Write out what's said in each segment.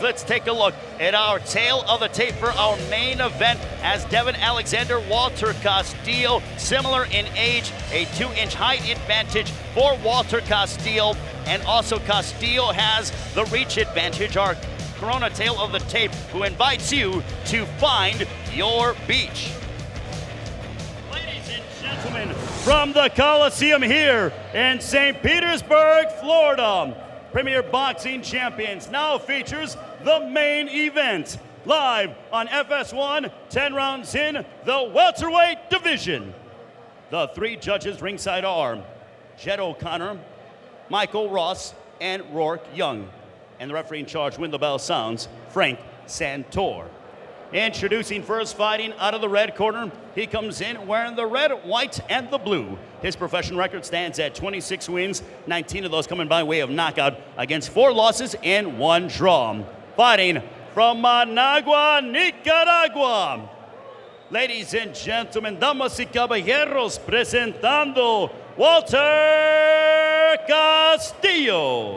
Let's take a look at our tail of the tape for our main event as Devon Alexander, Walter Castillo, similar in age, a 2-inch height advantage for Walter Castillo, and also Castillo has the reach advantage. Our Corona tail of the tape who invites you to find your beach. Ladies and gentlemen, from the Coliseum here in St. Petersburg, Florida, Premier Boxing Champions now features the main event. Live on FS1, 10 rounds in the welterweight division. The three judges ringside are Jed O'Connor, Michael Ross, and Rourke Young. And the referee in charge, when the bell sounds, Frank Santor. Introducing first, fighting out of the red corner. He comes in wearing the red, white, and the blue. His professional record stands at 26 wins, 19 of those coming by way of knockout, against 4 losses and 1 draw. Fighting from Managua, Nicaragua. Ladies and gentlemen, damas y caballeros, presentando Walter Castillo.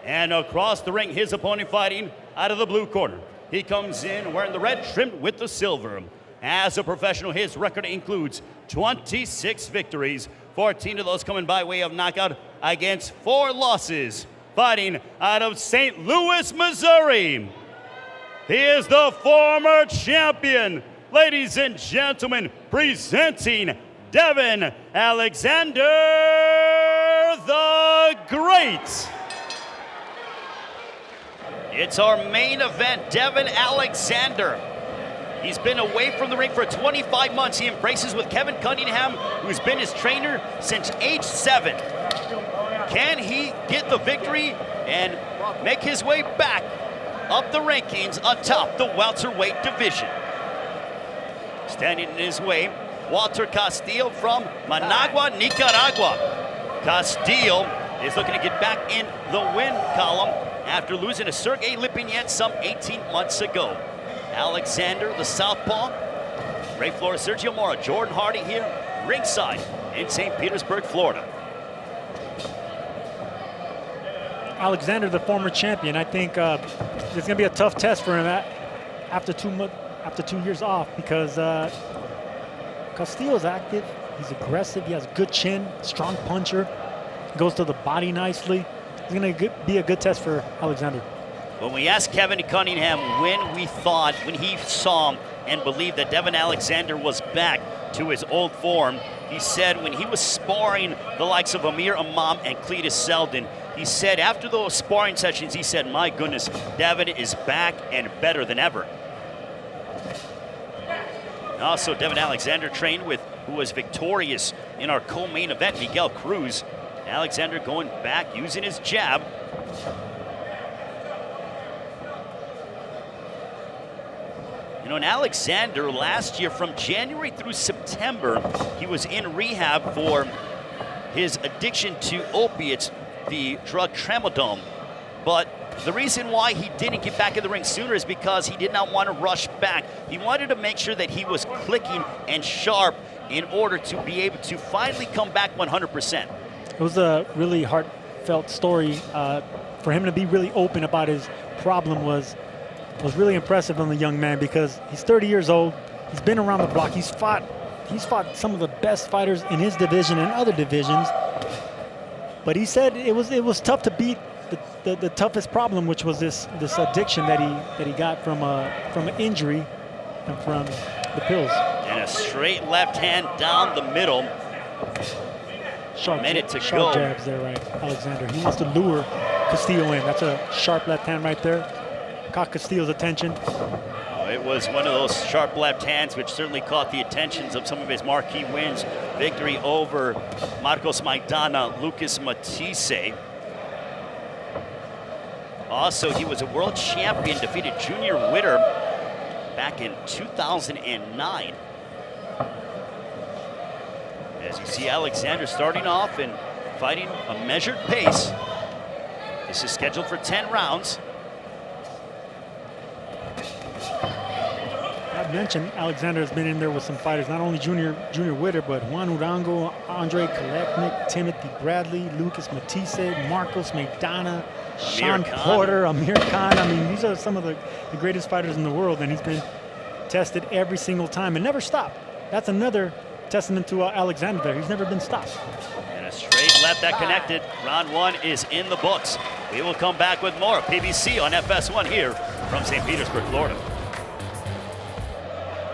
And across the ring, his opponent fighting out of the blue corner. He comes in wearing the red trimmed with the silver. As a professional, his record includes 26 victories, 14 of those coming by way of knockout against 4 losses. Fighting out of St. Louis, Missouri. He is the former champion. Ladies and gentlemen, presenting Devon Alexander the Great. It's our main event, Devon Alexander. He's been away from the ring for 25 months. He embraces with Kevin Cunningham, who's been his trainer since age 7. Can he get the victory and make his way back up the rankings atop the welterweight division? Standing in his way, Walter Castillo from Managua, Nicaragua. Castillo is looking to get back in the win column after losing to Sergey Lipinets some 18 months ago. Alexander, the southpaw, Ray Flores, Sergio Mora, Jordan Hardy here, ringside in St. Petersburg, Florida. Alexander, the former champion, I think it's going to be a tough test for him after 2 years off, because Castillo's active, he's aggressive, he has a good chin, strong puncher, goes to the body nicely. It's going to be a good test for Alexander. When we asked Kevin Cunningham when he saw and believed that Devon Alexander was back to his old form, he said when he was sparring the likes of Amir Imam and Cletus Selden, he said after those sparring sessions, he said, my goodness, Devon is back and better than ever. And also, Devon Alexander trained with who was victorious in our co-main event, Miguel Cruz. Alexander going back, using his jab. You know, and Alexander last year, from January through September, he was in rehab for his addiction to opiates, the drug tramadol. But the reason why he didn't get back in the ring sooner is because he did not want to rush back. He wanted to make sure that he was clicking and sharp in order to be able to finally come back 100%. It was a really heartfelt story. For him to be really open about his problem was really impressive on the young man, because he's 30 years old. He's been around the block. He's fought some of the best fighters in his division and other divisions. But he said it was tough to beat the toughest problem, which was this addiction that he got from an injury and from the pills. And a straight left hand down the middle. Sharp jabs there, right, Alexander. He wants to lure Castillo in. That's a sharp left hand right there. Caught Castillo's attention. It was one of those sharp left hands which certainly caught the attentions of some of his marquee wins. Victory over Marcos Maidana, Lucas Matisse. Also, he was a world champion, defeated Junior Witter back in 2009. As you see Alexander starting off and fighting a measured pace. This is scheduled for 10 rounds. I mentioned Alexander has been in there with some fighters, not only Junior Witter, but Juan Urango, Andre Kaleknik, Timothy Bradley, Lucas Matisse, Marcos Maidana, Sean Porter, Amir Khan. I mean, these are some of the greatest fighters in the world, and he's been tested every single time and never stopped. That's another testament to Alexander there. He's never been stopped. And a straight left that connected. Round 1 is in the books. We will come back with more PBC on FS1 here from St. Petersburg, Florida.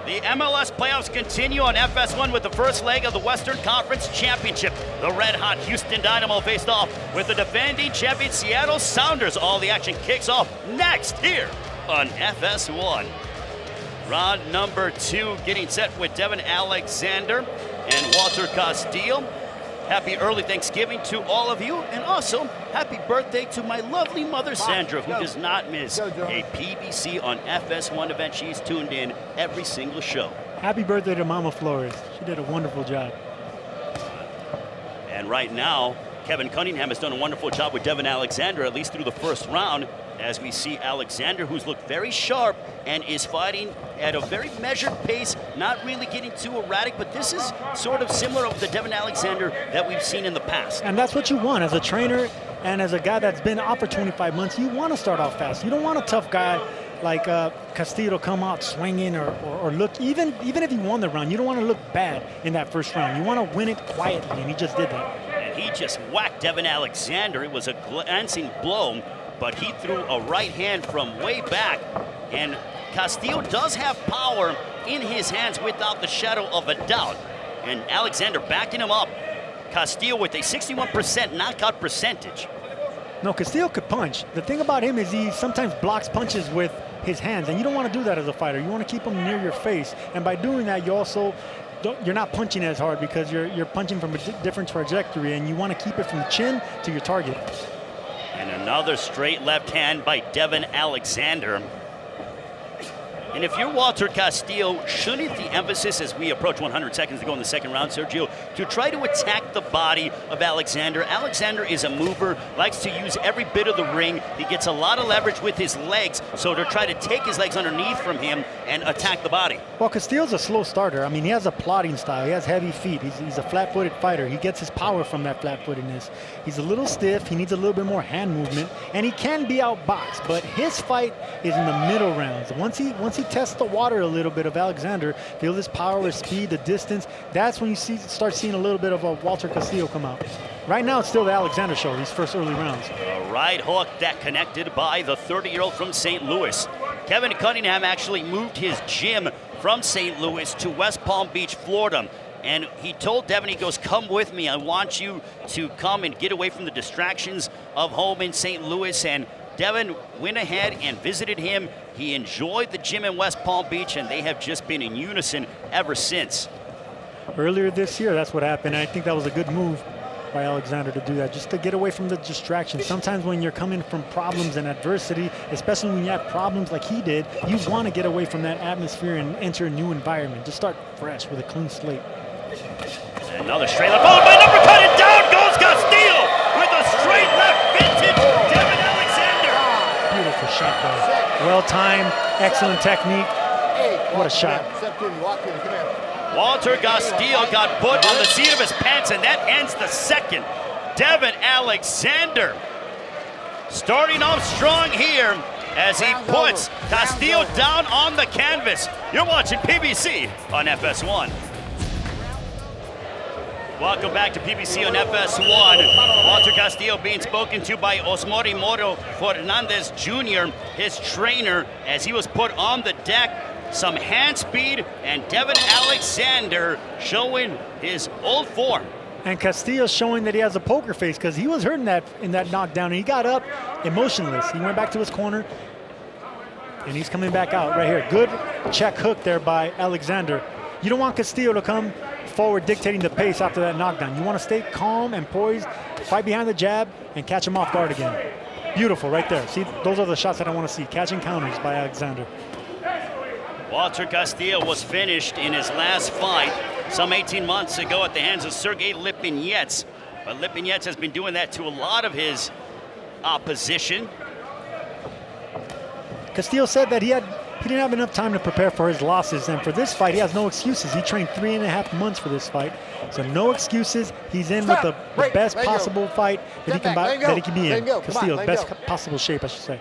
The MLS playoffs continue on FS1 with the first leg of the Western Conference Championship. The red-hot Houston Dynamo faced off with the defending champion Seattle Sounders. All the action kicks off next here on FS1. Round number 2 getting set with Devon Alexander and Walter Castillo. Happy early Thanksgiving to all of you, and also happy birthday to my lovely mother Sandra, who does not miss a PBC on FS1 event. She's tuned in every single show. Happy birthday to Mama Flores. She did a wonderful job. And right now, Kevin Cunningham has done a wonderful job with Devon Alexander, at least through the first round, as we see Alexander, who's looked very sharp and is fighting at a very measured pace, not really getting too erratic, but this is sort of similar to the Devon Alexander that we've seen in the past. And that's what you want as a trainer and as a guy that's been out for 25 months. You want to start off fast. You don't want a tough guy like Castillo come out swinging or look, even if he won the round, you don't want to look bad in that first round. You want to win it quietly, and he just did that. And he just whacked Devon Alexander. It was a glancing blow, but he threw a right hand from way back, and Castillo does have power in his hands without the shadow of a doubt. And Alexander backing him up. Castillo with a 61% knockout percentage. No, Castillo could punch. The thing about him is he sometimes blocks punches with his hands, and you don't want to do that as a fighter. You want to keep them near your face, and by doing that, you also you're not punching as hard because you're punching from a different trajectory, and you want to keep it from the chin to your target. And another straight left hand by Devon Alexander. And if you're Walter Castillo, shouldn't the emphasis as we approach 100 seconds to go in the second round, Sergio, to try to attack the body of Alexander? Alexander is a mover, likes to use every bit of the ring. He gets a lot of leverage with his legs, so to try to take his legs underneath from him and attack the body. Well, Castillo's a slow starter. I mean, he has a plodding style. He has heavy feet. He's a flat-footed fighter. He gets his power from that flat-footedness. He's a little stiff. He needs a little bit more hand movement, and he can be outboxed, but his fight is in the middle rounds. Once he test the water a little bit of Alexander, feel his power, his speed, the distance, that's when you start seeing a little bit of a Walter Castillo come out. Right now, it's still the Alexander show, these first early rounds. A right hook that connected by the 30-year-old from St. Louis. Kevin Cunningham actually moved his gym from St. Louis to West Palm Beach, Florida. And he told Devon, he goes, come with me. I want you to come and get away from the distractions of home in St. Louis. And Devon went ahead and visited him. He enjoyed the gym in West Palm Beach, and they have just been in unison ever since. Earlier this year, that's what happened. I think that was a good move by Alexander to do that, just to get away from the distractions. Sometimes when you're coming from problems and adversity, especially when you have problems like he did, you want to get away from that atmosphere and enter a new environment. Just start fresh with a clean slate. Another straight left, followed by an uppercut, and down goes Castillo with a straight left, vintage Devon Alexander. Beautiful shot there. Well timed, excellent technique. What a shot. Walter Castillo got put on the seat of his pants, and that ends the second. Devon Alexander starting off strong here as he puts Castillo down on the canvas. You're watching PBC on FS1. Welcome back to PBC on FS1. Walter Castillo being spoken to by Osmori Moro Fernandez Jr., his trainer, as he was put on the deck. Some hand speed, and Devon Alexander showing his old form. And Castillo showing that he has a poker face, because he was hurt in that knockdown, and he got up emotionless. He went back to his corner, and he's coming back out right here. Good check hook there by Alexander. You don't want Castillo to come forward dictating the pace after that knockdown. You want to stay calm and poised, fight behind the jab, and catch him off guard again. Beautiful right there. See, those are the shots that I want to see. Catching counters by Alexander. Walter Castillo was finished in his last fight some 18 months ago at the hands of Sergey Lipinets. But Lipinets has been doing that to a lot of his opposition. Castillo said that he had he didn't have enough time to prepare for his losses. And for this fight, he has no excuses. He trained 3.5 months for this fight. So no excuses. He's in with the best possible fight that he can be in. Castillo's best possible shape, I should say.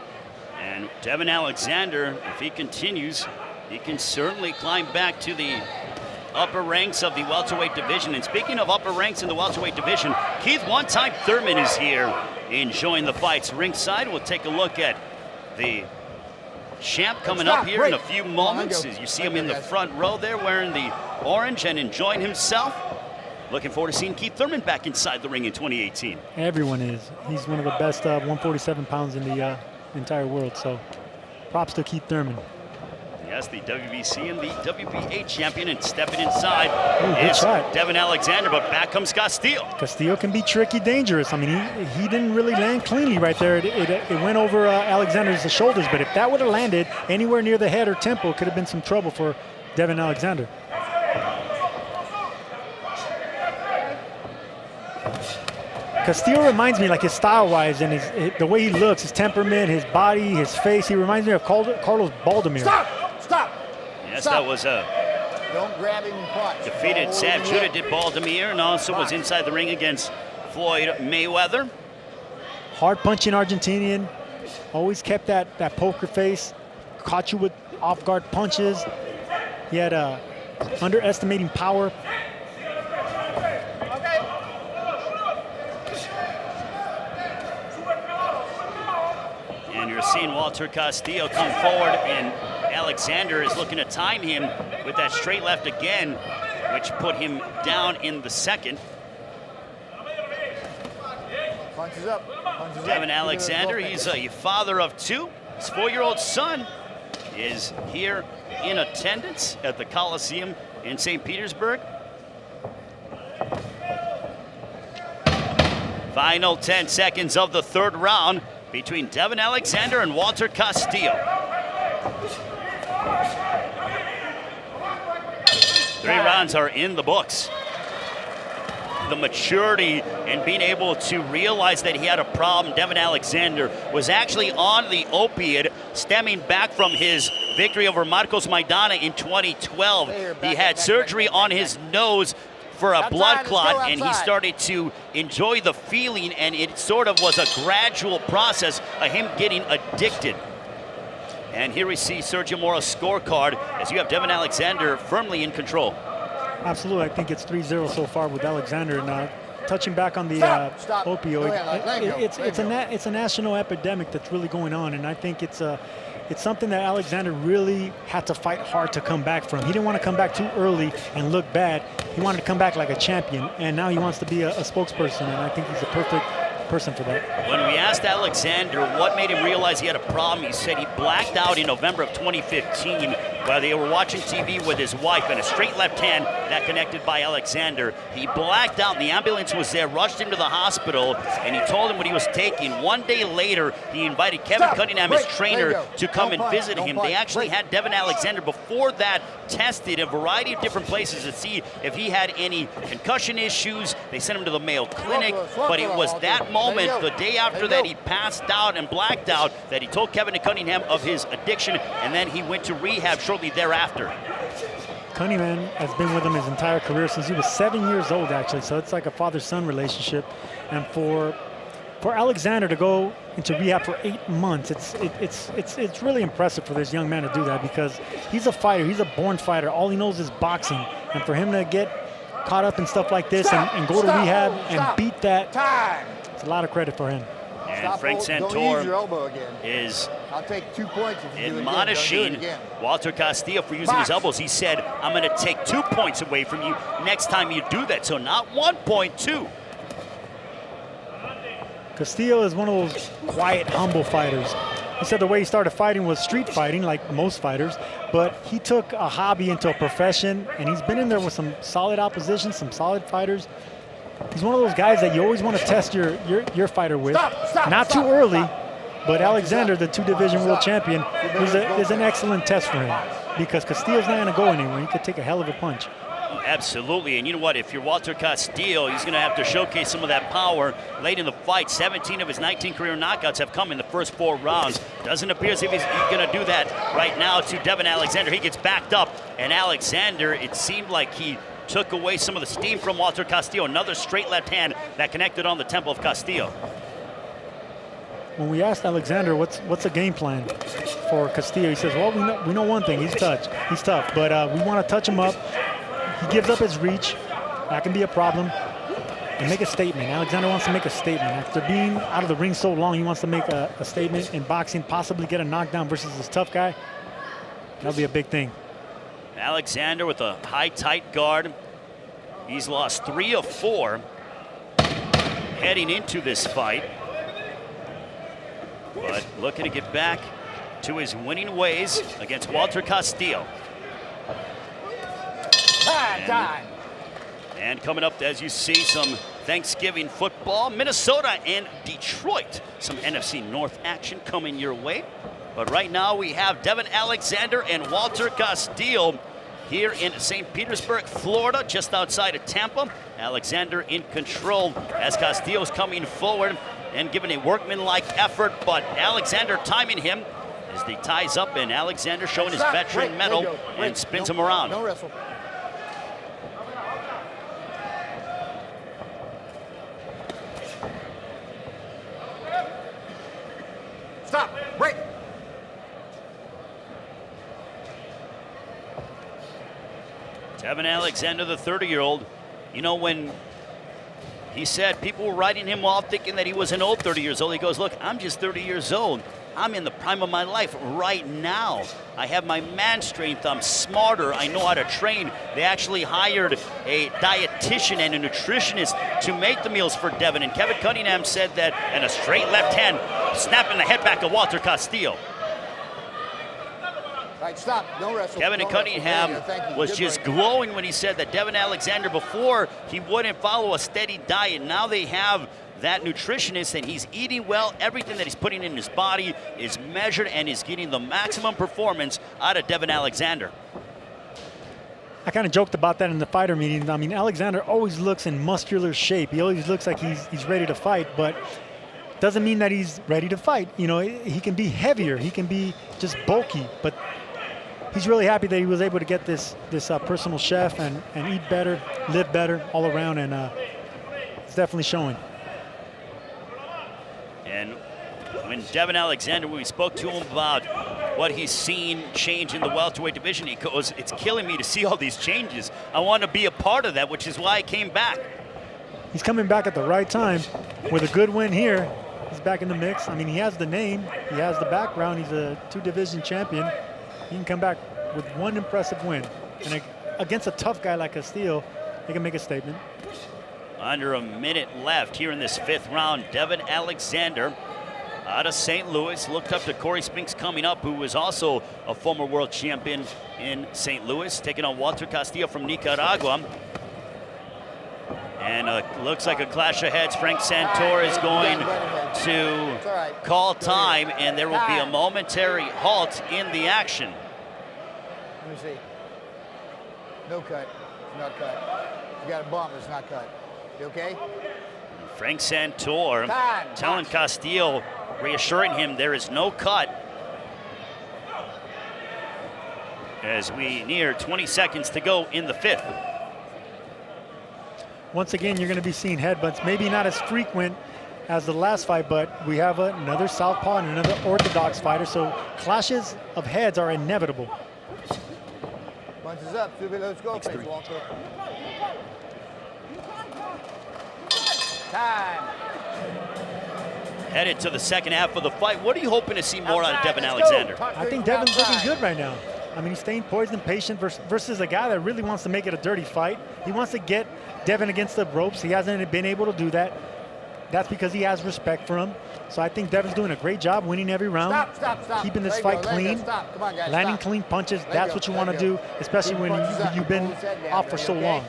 And Devon Alexander, if he continues, he can certainly climb back to the upper ranks of the welterweight division. And speaking of upper ranks in the welterweight division, Keith one-time Thurman is here enjoying the fights ringside. We'll take a look at the champ coming up here in a few moments. As you see him in the front row there wearing the orange and enjoying himself. Looking forward to seeing Keith Thurman back inside the ring in 2018. Everyone is. He's one of the best 147 pounds in the entire world. So props to Keith Thurman. Yes, the WBC and the WBA champion, and stepping inside is shot. Devon Alexander, but back comes Castillo. Castillo can be tricky, dangerous. I mean, he didn't really land cleanly right there. It went over Alexander's shoulders, but if that would have landed anywhere near the head or temple, it could have been some trouble for Devon Alexander. Castillo reminds me, like his style-wise and the way he looks, his temperament, his body, his face. He reminds me of Carlos Baldomir. Stop! Yes, Stop. That was a Don't grab him and punch. defeated Sam Judah did Baldomir, and also was inside the ring against Floyd Mayweather. Hard-punching Argentinian, always kept that poker face, caught you with off-guard punches. He had underestimating power. And you're seeing Walter Castillo come forward, and Alexander is looking to time him with that straight left again, which put him down in the second. Punches up. Devon Alexander, he's a father of two. His 4-year-old son is here in attendance at the Coliseum in St. Petersburg. Final 10 seconds of the third round between Devon Alexander and Walter Castillo. 3 rounds are in the books. The maturity and being able to realize that he had a problem. Devon Alexander was actually on the opiate stemming back from his victory over Marcos Maidana in 2012. He had surgery on his nose for a blood clot, and he started to enjoy the feeling, and it sort of was a gradual process of him getting addicted. And here we see Sergio Mora's scorecard as you have Devon Alexander firmly in control. Absolutely, I think it's 3-0 so far with Alexander. And touching back on the opioid, it's a national epidemic that's really going on, and I think it's something that Alexander really had to fight hard to come back from. He didn't want to come back too early and look bad. He wanted to come back like a champion, and now he wants to be a spokesperson, and I think he's a perfect person for that. When we asked Alexander what made him realize he had a problem, he said he blacked out in November of 2015 while they were watching TV with his wife, and a straight left hand that connected by Alexander. He blacked out, and the ambulance was there, rushed him to the hospital, and he told him what he was taking. 1 day later, he invited Kevin Cunningham, his trainer, to come and visit him. They actually had Devon Alexander before that tested a variety of different places to see if he had any concussion issues. They sent him to the Mayo Clinic, but it was that moment, the day after that he passed out and blacked out, that he told Kevin Cunningham of his addiction, and then he went to rehab shortly thereafter. Cunningham has been with him his entire career since he was 7 years old, actually, so it's like a father-son relationship. And for Alexander to go into rehab for 8 months, it's really impressive for this young man to do that, because he's a fighter, he's a born fighter. All he knows is boxing, and for him to get caught up in stuff like this and go to rehab and beat that, it's a lot of credit for him. And Frank Santor is I'll take 2 points if you admonishing Walter Castillo for using his elbows. He said, I'm going to take 2 points away from you next time you do that. So not 1 point, 2. Castillo is one of those quiet, humble fighters. He said the way he started fighting was street fighting, like most fighters, but he took a hobby into a profession, and he's been in there with some solid opposition, some solid fighters. He's one of those guys that you always want to test your fighter with. Not too early, but Alexander, the 2-division world champion, is an excellent test for him, because Castillo's not going to go anywhere. He could take a hell of a punch. Absolutely, and you know what? If you're Walter Castillo, he's going to have to showcase some of that power late in the fight. 17 of his 19 career knockouts have come in the first 4 rounds. Doesn't appear as if he's going to do that right now to Devon Alexander. He gets backed up, and Alexander, it seemed like he took away some of the steam from Walter Castillo. Another straight left hand that connected on the temple of Castillo. When we asked Alexander what's the game plan for Castillo, he says, well, we know one thing, he's tough, but we want to touch him up. He gives up his reach. That can be a problem. And make a statement. Alexander wants to make a statement. After being out of the ring so long, he wants to make a statement in boxing, possibly get a knockdown versus this tough guy. That'll be a big thing. Alexander with a high, tight guard. He's lost 3 of 4 heading into this fight. But looking to get back to his winning ways against Walter Castillo. Time. And coming up, as you see, some Thanksgiving football. Minnesota and Detroit. Some NFC North action coming your way. But right now we have Devon Alexander and Walter Castillo here in St. Petersburg, Florida, just outside of Tampa. Alexander in control as Castillo's coming forward and giving a workmanlike effort, but Alexander timing him as he ties up, and Alexander showing his veteran mettle and spins him around. No wrestle. Stop. Break. Devon Alexander, the 30-year-old, you know, when he said people were writing him off thinking that he was an old 30 years old, he goes, look, I'm just 30 years old. I'm in the prime of my life right now. I have my man strength. I'm smarter. I know how to train. They actually hired a dietitian and a nutritionist to make the meals for Devon. And Kevin Cunningham said that, and a straight left hand snapping the head back of Walter Castillo. All right, stop. No wrestle. Kevin no Cunningham was Good just work. glowing when he said that Devon Alexander, before, he wouldn't follow a steady diet. Now they have that nutritionist, and he's eating well. Everything that he's putting in his body is measured and is getting the maximum performance out of Devon Alexander. I kind of joked about that in the fighter meeting. I mean, Alexander always looks in muscular shape. He always looks like he's ready to fight, but doesn't mean that he's ready to fight. You know, he can be heavier. He can be just bulky, but he's really happy that he was able to get this personal chef and eat better, live better all around, and it's definitely showing. And when Devon Alexander, when we spoke to him about what he's seen change in the welterweight division, he goes, it's killing me to see all these changes. I want to be a part of that, which is why I came back. He's coming back at the right time with a good win here. He's back in the mix. I mean, he has the name, he has the background. He's a 2-division champion. He can come back with one impressive win. And against a tough guy like Castillo, he can make a statement. Under a minute left here in this 5th round. Devon Alexander out of St. Louis. Looked up to Corey Spinks coming up, who was also a former world champion in St. Louis, taking on Walter Castillo from Nicaragua. And looks like a clash of heads. Frank Santor is going to call time, and there will be a momentary halt in the action. Let me see. No cut. It's not cut. You got a bump. It's not cut. You okay? Frank Santor telling Castillo, reassuring him there is no cut. As we near 20 seconds to go in the 5th. Once again, you're going to be seeing headbutts, maybe not as frequent as the last fight, but we have another southpaw and another orthodox fighter, so clashes of heads are inevitable. Punches up. Let's go, please, Walter. Time. Headed to the second half of the fight. What are you hoping to see more out of Devon Alexander? I think Devon's looking good right now. I mean, he's staying poised and patient versus a guy that really wants to make it a dirty fight. He wants to get Devon against the ropes. He hasn't been able to do that. That's because he has respect for him. So I think Devon's doing a great job winning every round, Stop. keeping this fight clean, Come on, guys, landing clean punches. That's what you want to do, especially when you've been off for so long.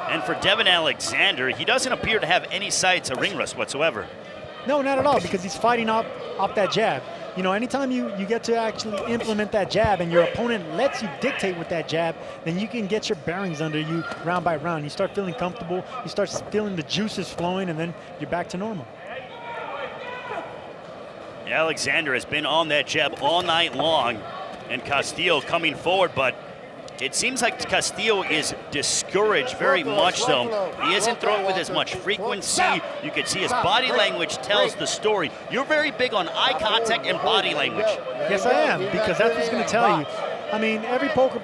And for Devon Alexander, he doesn't appear to have any sights of ring rust whatsoever. No, not at all, because he's fighting off that jab. You know, anytime you get to actually implement that jab and your opponent lets you dictate with that jab, then you can get your bearings under you round by round. You start feeling comfortable, you start feeling the juices flowing, and then you're back to normal. Alexander has been on that jab all night long, and Castillo coming forward, but it seems like Castillo is discouraged very much so. He isn't throwing with as much frequency. You can see his body language tells the story. You're very big on eye contact and body language. Yes, I am, because that's what's going to tell you. I mean, every poker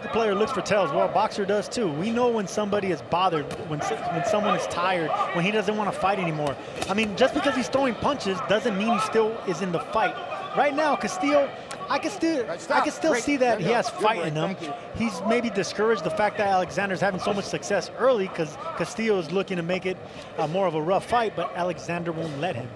player looks for tells. Well, a boxer does too. We know when somebody is bothered, when someone is tired, when he doesn't want to fight anymore. I mean, just because he's throwing punches doesn't mean he still is in the fight. Right now, Castillo, I can still see that he has fight in him. He's maybe discouraged the fact that Alexander's having so much success early because Castillo is looking to make it more of a rough fight, but Alexander won't let him.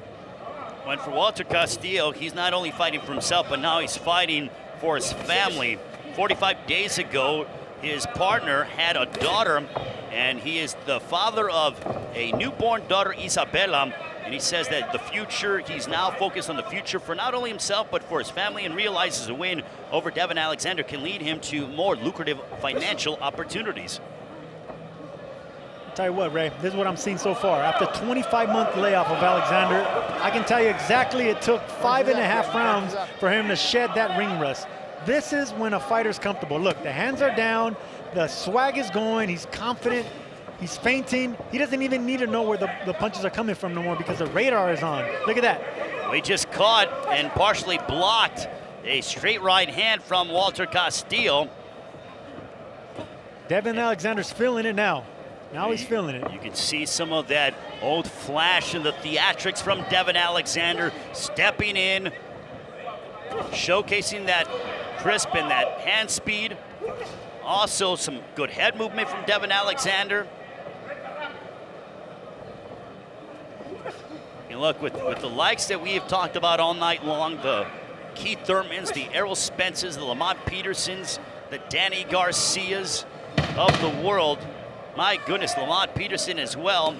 When for Walter Castillo, he's not only fighting for himself, but now he's fighting for his family. 45 days ago, his partner had a daughter, and he is the father of a newborn daughter, Isabella. And he says that the future, he's now focused on the future for not only himself, but for his family, and realizes a win over Devon Alexander can lead him to more lucrative financial opportunities. I'll tell you what, Ray, this is what I'm seeing so far. After 25-month layoff of Alexander, I can tell you exactly it took 5.5 rounds for him to shed that ring rust. This is when a fighter's comfortable. Look, the hands are down, the swag is going, he's confident. He's feinting. He doesn't even need to know where the punches are coming from no more because the radar is on. Look at that. We just caught and partially blocked a straight right hand from Walter Castillo. Devon Alexander's feeling it now. Now he's feeling it. You can see some of that old flash and the theatrics from Devon Alexander stepping in, showcasing that crisp and that hand speed. Also some good head movement from Devon Alexander. And look, with the likes that we have talked about all night long, the Keith Thurmans, the Errol Spences, the Lamont Petersons, the Danny Garcias of the world. My goodness, Lamont Peterson as well.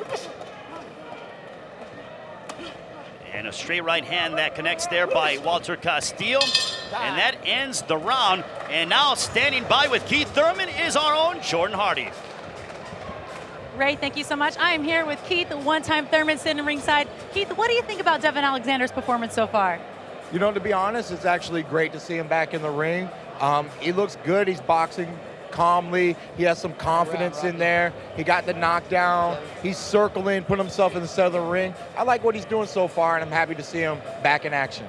And a straight right hand that connects there by Walter Castillo. And that ends the round. And now standing by with Keith Thurman is our own Jordan Hardy. Ray, thank you so much. I am here with Keith, one-time Thurman sitting ringside. Keith, what do you think about Devon Alexander's performance so far? You know, to be honest, it's actually great to see him back in the ring. He looks good. He's boxing calmly. He has some confidence in there. He got the knockdown. He's circling, putting himself in the center of the ring. I like what he's doing so far, and I'm happy to see him back in action.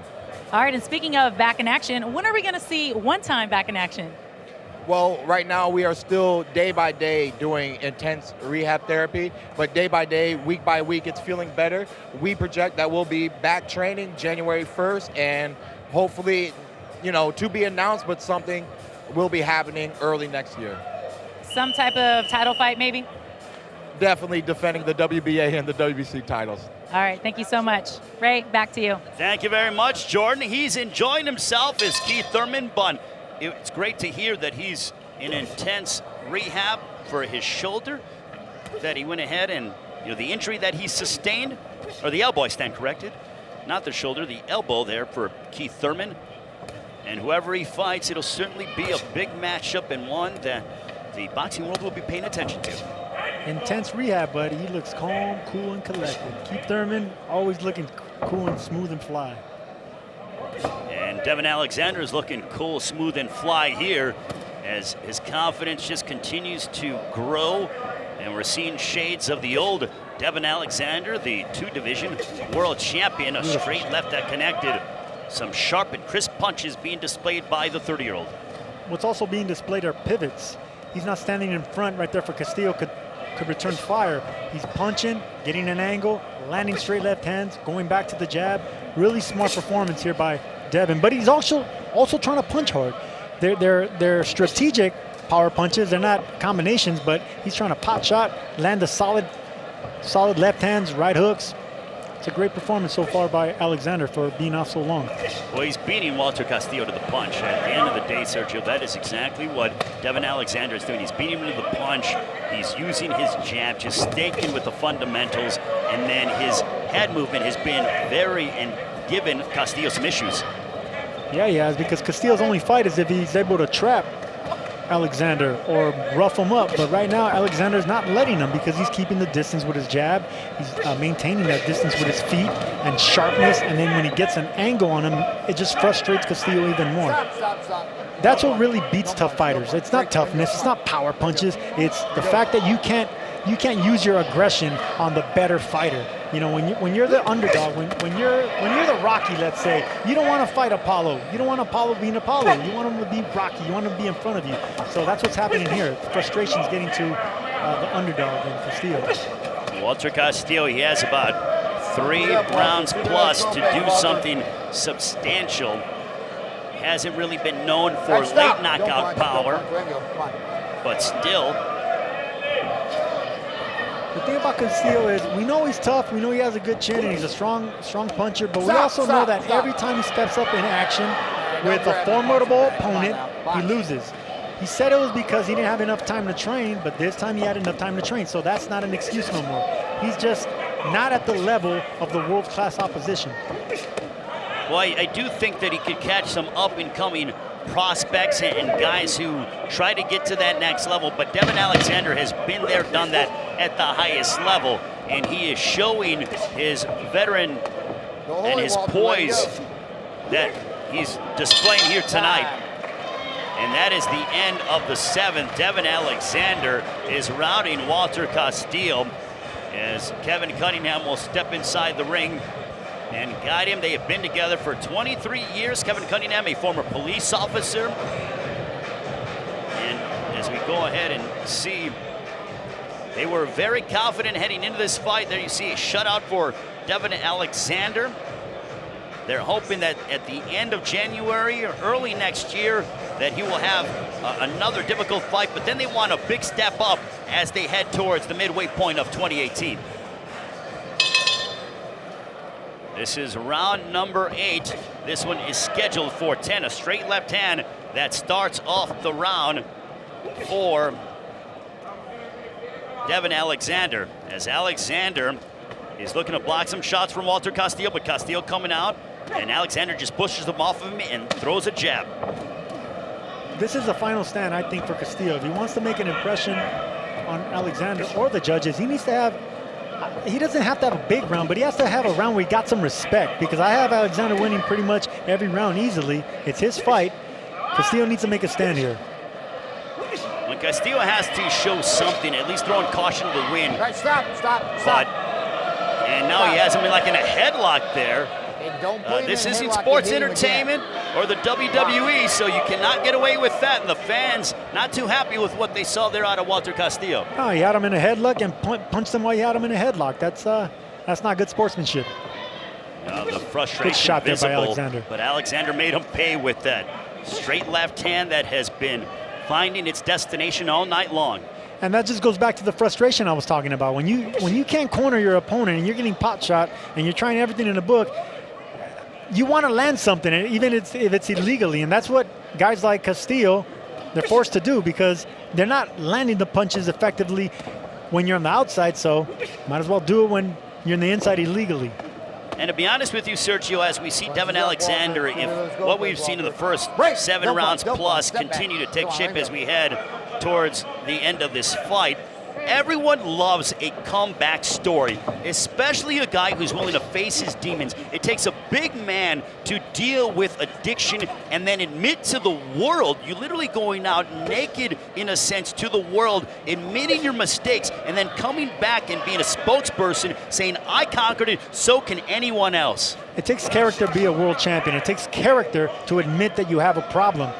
All right, and speaking of back in action, when are we going to see one-time back in action? Well, right now we are still day by day doing intense rehab therapy, but day by day, week by week, it's feeling better. We project that we'll be back training January 1st, and hopefully, you know, to be announced, but something will be happening early next year. Some type of title fight, maybe? Definitely defending the WBA and the WBC titles. All right, thank you so much. Ray, back to you. Thank you very much, Jordan. He's enjoying himself as Keith Thurman, but it's great to hear that he's in intense rehab for his shoulder, that he went ahead and, you know, the injury that he sustained, or the elbow, I stand corrected, not the shoulder, the elbow there for Keith Thurman. And whoever he fights, it'll certainly be a big matchup and one that the boxing world will be paying attention to. Intense rehab, but he looks calm, cool, and collected. Keith Thurman always looking cool and smooth and fly. And Devon Alexander is looking cool, smooth, and fly here as his confidence just continues to grow. And we're seeing shades of the old Devon Alexander, the two-division world champion, a straight left that connected. Some sharp and crisp punches being displayed by the 30-year-old. What's also being displayed are pivots. He's not standing in front right there for Castillo could return fire. He's punching, getting an angle, landing straight left hands, going back to the jab. Really smart performance here by Devon, but he's also trying to punch hard. They're strategic power punches. They're not combinations, but he's trying to pot shot, land the solid left hands, right hooks. It's a great performance so far by Alexander for being off so long. Well, he's beating Walter Castillo to the punch. At the end of the day, Sergio, that is exactly what Devon Alexander is doing. He's beating him to the punch. He's using his jab, just staking with the fundamentals, and then his head movement has been and given Castillo some issues. Yeah, he has, because Castillo's only fight is if he's able to trap Alexander or rough him up. But right now, Alexander's not letting him because he's keeping the distance with his jab. He's maintaining that distance with his feet and sharpness. And then when he gets an angle on him, it just frustrates Castillo even more. Stop. That's what really beats tough fighters. It's not toughness. It's not power punches. It's the fact that you can't use your aggression on the better fighter. You know, when you're the underdog, when you're the Rocky, let's say, you don't want to fight Apollo. You don't want Apollo being Apollo. You want him to be Rocky. You want him to be in front of you. So that's what's happening here. Frustration's getting to the underdog in Castillo. Walter Castillo, he has about 3 rounds plus to do something substantial. Hasn't really been known for late knockout power, but still. The thing about Castillo is we know he's tough, we know he has a good chin, and he's a strong puncher, but we also know that every time he steps up in action with a formidable opponent, he loses. He said it was because he didn't have enough time to train, but this time he had enough time to train, so that's not an excuse no more. He's just not at the level of the world-class opposition. Well, I do think that he could catch some up-and-coming prospects and guys who try to get to that next level, but Devon Alexander has been there, done that at the highest level, and he is showing his veteran and his poise that he's displaying here tonight. And that is the end of the 7th. Devon Alexander is routing Walter Castillo as Kevin Cunningham will step inside the ring and guide him. They have been together for 23 years. Kevin Cunningham, a former police officer. And as we go ahead and see, they were very confident heading into this fight. There you see a shutout for Devon Alexander. They're hoping that at the end of January or early next year that he will have another difficult fight, but then they want a big step up as they head towards the midway point of 2018. This is round number 8. This one is scheduled for 10, a straight left hand that starts off the round for Devon Alexander. As Alexander is looking to block some shots from Walter Castillo, but Castillo coming out, and Alexander just pushes them off of him and throws a jab. This is the final stand, I think, for Castillo. If he wants to make an impression on Alexander or the judges, he needs to have, he doesn't have to have a big round, but he has to have a round where he got some respect, because I have Alexander winning pretty much every round easily. It's his fight. Castillo needs to make a stand here. When Castillo has to show something, at least throwing caution to the wind. Right, stop. And now he has him in like in a headlock there. Hey, don't put him This in a isn't headlock sports and hit him entertainment or the WWE, so you cannot get away with that. And the fans not too happy with what they saw there out of Walter Castillo. No, he had him in a headlock and punched him while he had him in a headlock. That's not good sportsmanship. The frustration Good shot there by visible, Alexander. but Alexander made him pay with that straight left hand that has been finding its destination all night long. And that just goes back to the frustration I was talking about. When you can't corner your opponent and you're getting pot shot and you're trying everything in the book, you want to land something, even if it's illegally. And that's what guys like Castillo, they're forced to do, because they're not landing the punches effectively when you're on the outside. So might as well do it when you're on the inside illegally. And to be honest with you, Sergio, as we see Devon Alexander, if what we've seen in the first 7 rounds plus continue to take shape as we head towards the end of this fight, everyone loves a comeback story, especially a guy who's willing to face his demons. It takes a big man to deal with addiction and then admit to the world, you're literally going out naked in a sense to the world, admitting your mistakes, and then coming back and being a spokesperson saying, I conquered it, so can anyone else. It takes character to be a world champion. It takes character to admit that you have a problem.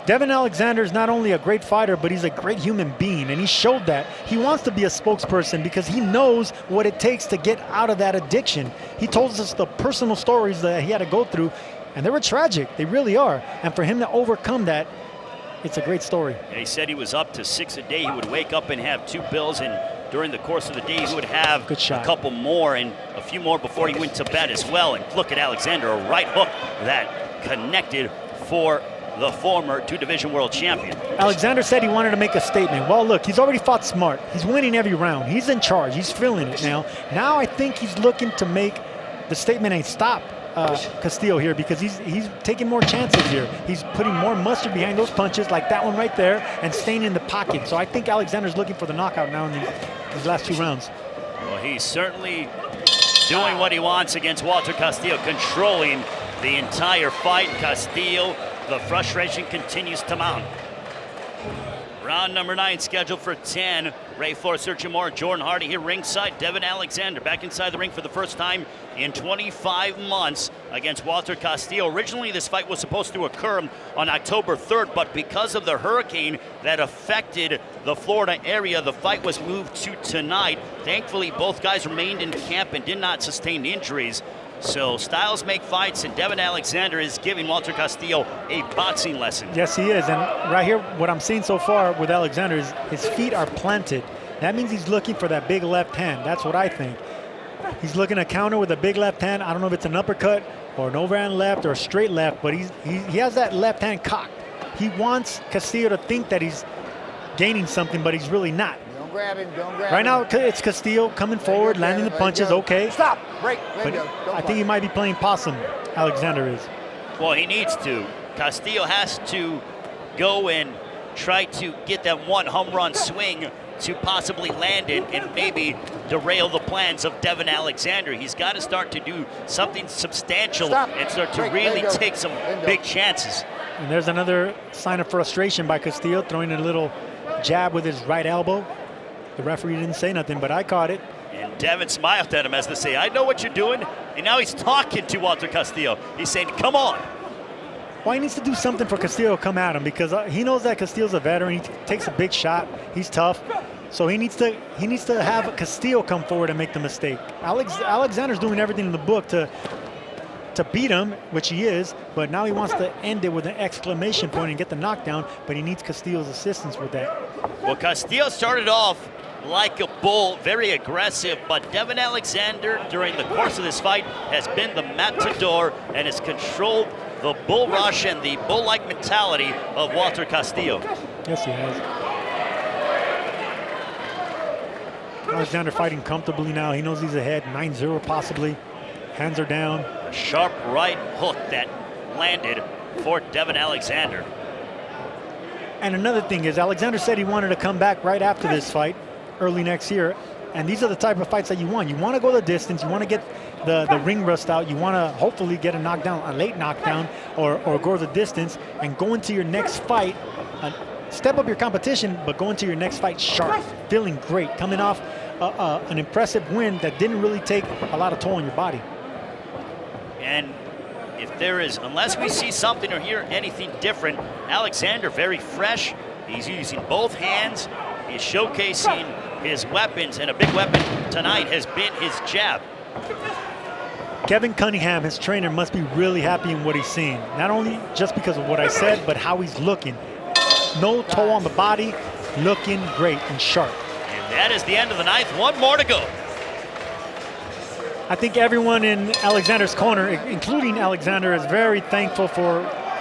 Devon Alexander is not only a great fighter, but he's a great human being, and he showed that. He wants to be a spokesperson because he knows what it takes to get out of that addiction. He told us the personal stories that he had to go through, and they were tragic. They really are. And for him to overcome that, it's a great story. Yeah, he said he was up to 6 a day. He would wake up and have 2 pills, and during the course of the day, he would have Good shot. a couple more and a few more before he went to bed as well. And look at Alexander, a right hook that connected for the former 2-division world champion. Alexander said he wanted to make a statement. Well, look, he's already fought smart. He's winning every round. He's in charge. He's feeling it now. Now I think he's looking to make the statement and stop. Castillo here because he's taking more chances here. He's putting more mustard behind those punches, like that one right there, and staying in the pocket. So I think Alexander's looking for the knockout now in these last 2 rounds. Well, he's certainly doing what he wants against Walter Castillo, controlling the entire fight. Castillo, the frustration continues to mount. Round number 9 scheduled for 10. Ray Flores searching more. Jordan Hardy here ringside. Devon Alexander back inside the ring for the first time in 25 months against Walter Castillo. Originally, this fight was supposed to occur on October 3rd, but because of the hurricane that affected the Florida area, the fight was moved to tonight. Thankfully, both guys remained in camp and did not sustain injuries. So styles make fights, and Devon Alexander is giving Walter Castillo a boxing lesson. Yes, he is. And right here, what I'm seeing so far with Alexander is his feet are planted. That means he's looking for that big left hand. That's what I think. He's looking to counter with a big left hand. I don't know if it's an uppercut or an overhand left or a straight left, but he has that left hand cocked. He wants Castillo to think that he's gaining something, but he's really not. Don't grab him, don't grab him. Right now, it's Castillo coming forward, landing the punches, okay. Stop, break, let But go. I think he might be playing possum, Alexander is. Well, he needs to. Castillo has to go and try to get that one home run swing to possibly land it and maybe derail the plans of Devon Alexander. He's got to start to do something substantial and start to really take some big chances. And there's another sign of frustration by Castillo, throwing a little jab with his right elbow. The referee didn't say nothing, but I caught it. And Devon smiled at him as to say, I know what you're doing. And now he's talking to Walter Castillo. He's saying, come on. Well, he needs to do something for Castillo to come at him because he knows that Castillo's a veteran. He takes a big shot. He's tough. So he needs to have Castillo come forward and make the mistake. Alexander's doing everything in the book to beat him, which he is, but now he wants to end it with an exclamation point and get the knockdown, but he needs Castillo's assistance with that. Well, Castillo started off like a bull, very aggressive, but Devon Alexander during the course of this fight has been the matador and has controlled the bull rush and the bull-like mentality of Walter Castillo. Yes, he has. Alexander fighting comfortably now. He knows he's ahead, 9-0 possibly. Hands are down. A sharp right hook that landed for Devon Alexander. And another thing is, Alexander said he wanted to come back right after this fight, early next year. And these are the type of fights that you want. You want to go the distance. You want to get the ring rust out. You want to hopefully get a knockdown, a late knockdown, or go the distance and go into your next fight. Step up your competition, but go into your next fight sharp, feeling great, coming off an impressive win that didn't really take a lot of toll on your body. And if there is, unless we see something or hear anything different, Alexander very fresh. He's using both hands. He's showcasing his weapons, and a big weapon tonight has been his jab. Kevin Cunningham, his trainer, must be really happy in what he's seeing. Not only just because of what I said, but how he's looking. No toll on the body, looking great and sharp. And that is the end of the 9th. One more to go. I think everyone in Alexander's corner, including Alexander, is very thankful for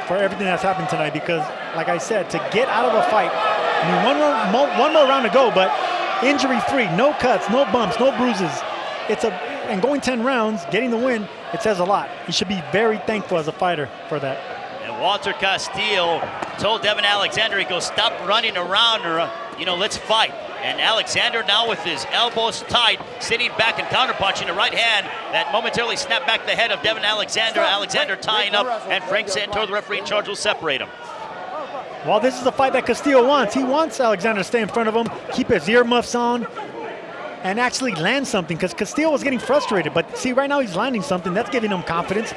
everything that's happened tonight because, like I said, to get out of a fight, I mean, one more round to go, but injury-free, no cuts, no bumps, no bruises. And going 10 rounds, getting the win, it says a lot. He should be very thankful as a fighter for that. And Walter Castillo told Devon Alexander, he goes, stop running around or, let's fight. And Alexander now with his elbows tight, sitting back and counterpunching a right hand that momentarily snapped back the head of Devon Alexander. Alexander tying up, and Frank Santoro, the referee in charge, will separate him. Well, this is the fight that Castillo wants. He wants Alexander to stay in front of him, keep his earmuffs on, and actually land something because Castillo was getting frustrated. But see, right now he's landing something. That's giving him confidence.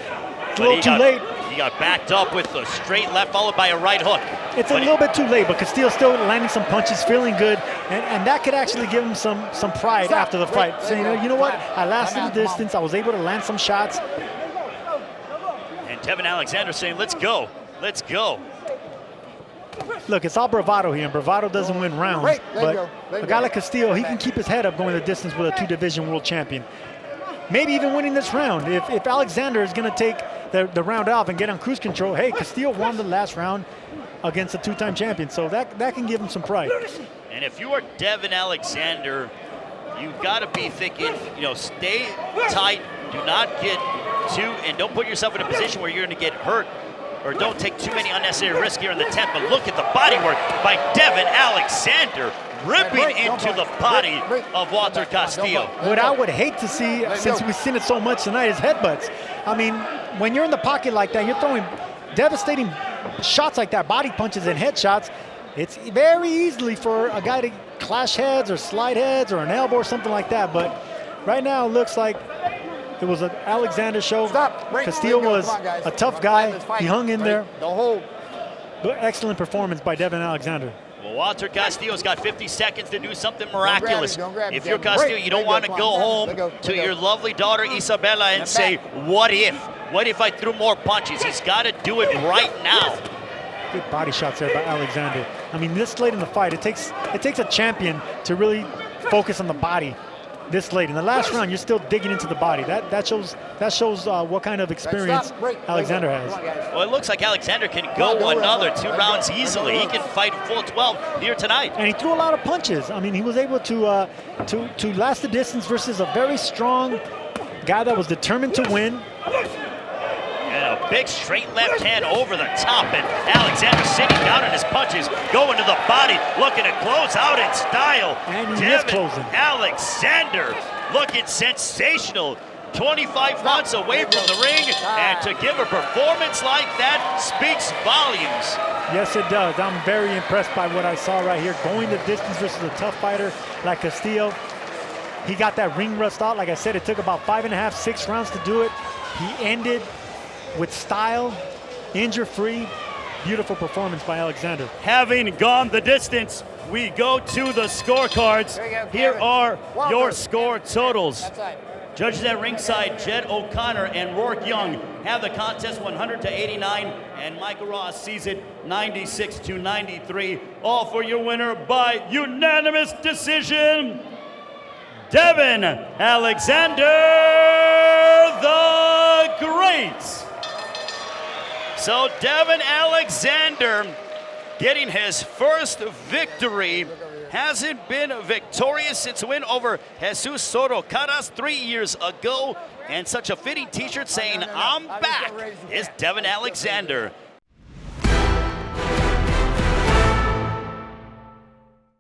It's a little too late. He got backed up with a straight left followed by a right hook. It's a little bit too late, but Castillo's still landing some punches, feeling good, and that could actually give him some pride after the fight. Saying, you know what, I lasted the distance, I was able to land some shots. And Devon Alexander saying, let's go, let's go. Look, it's all bravado here, and bravado doesn't win rounds, but a guy like Castillo, he can keep his head up going the distance with a 2-division world champion. Maybe even winning this round. If Alexander is going to take the round off and get on cruise control, hey, Castillo won the last round against a 2-time champion, so that can give him some pride. And if you are Devon Alexander, you've got to be thinking, stay tight, do not get too, and don't put yourself in a position where you're going to get hurt, or don't take too many unnecessary risks here in the 10th. But look at the body work by Devon Alexander, ripping into the body of Walter Castillo. What I would hate to see, since we've seen it so much tonight, is headbutts. I mean, when you're in the pocket like that, you're throwing devastating shots like that, body punches and headshots. It's very easily for a guy to clash heads or slide heads or an elbow or something like that. But right now it looks like it was an Alexander show. Castillo was a tough guy. He hung in there. But excellent performance by Devon Alexander. Well, Walter Castillo's got 50 seconds to do something miraculous. If you're Castillo, you don't want to go home to your lovely daughter Isabella and say, what if? What if I threw more punches? He's got to do it right now. Good body shots there by Alexander. I mean, this late in the fight, it takes a champion to really focus on the body this late. In the last round, you're still digging into the body. That shows what kind of experience Alexander has. Well, it looks like Alexander can go another 2 rounds easily. He can fight full 12 here tonight. And he threw a lot of punches. I mean, he was able to last the distance versus a very strong guy that was determined to win. And a big straight left hand over the top, and Alexander sitting down in his punches, going to the body, looking to close out in style. And he is closing. Alexander looking sensational. 25 months away from the ring, and to give a performance like that speaks volumes. Yes, it does. I'm very impressed by what I saw right here. Going the distance versus a tough fighter like Castillo. He got that ring rust out. Like I said, it took about 5.5, 6 rounds to do it. He ended with style, injury-free. Beautiful performance by Alexander. Having gone the distance, we go to the scorecards. Here are your score totals. Judges at ringside, Jed O'Connor and Rourke Young have the contest 100-89, and Michael Ross sees it 96-93. All for your winner by unanimous decision, Devon Alexander the Great. So Devon Alexander getting his first victory. Hasn't been victorious since a win over Jesus Soto Caras 3 years ago. And such a fitting t-shirt saying, I'm back, is Devon Alexander.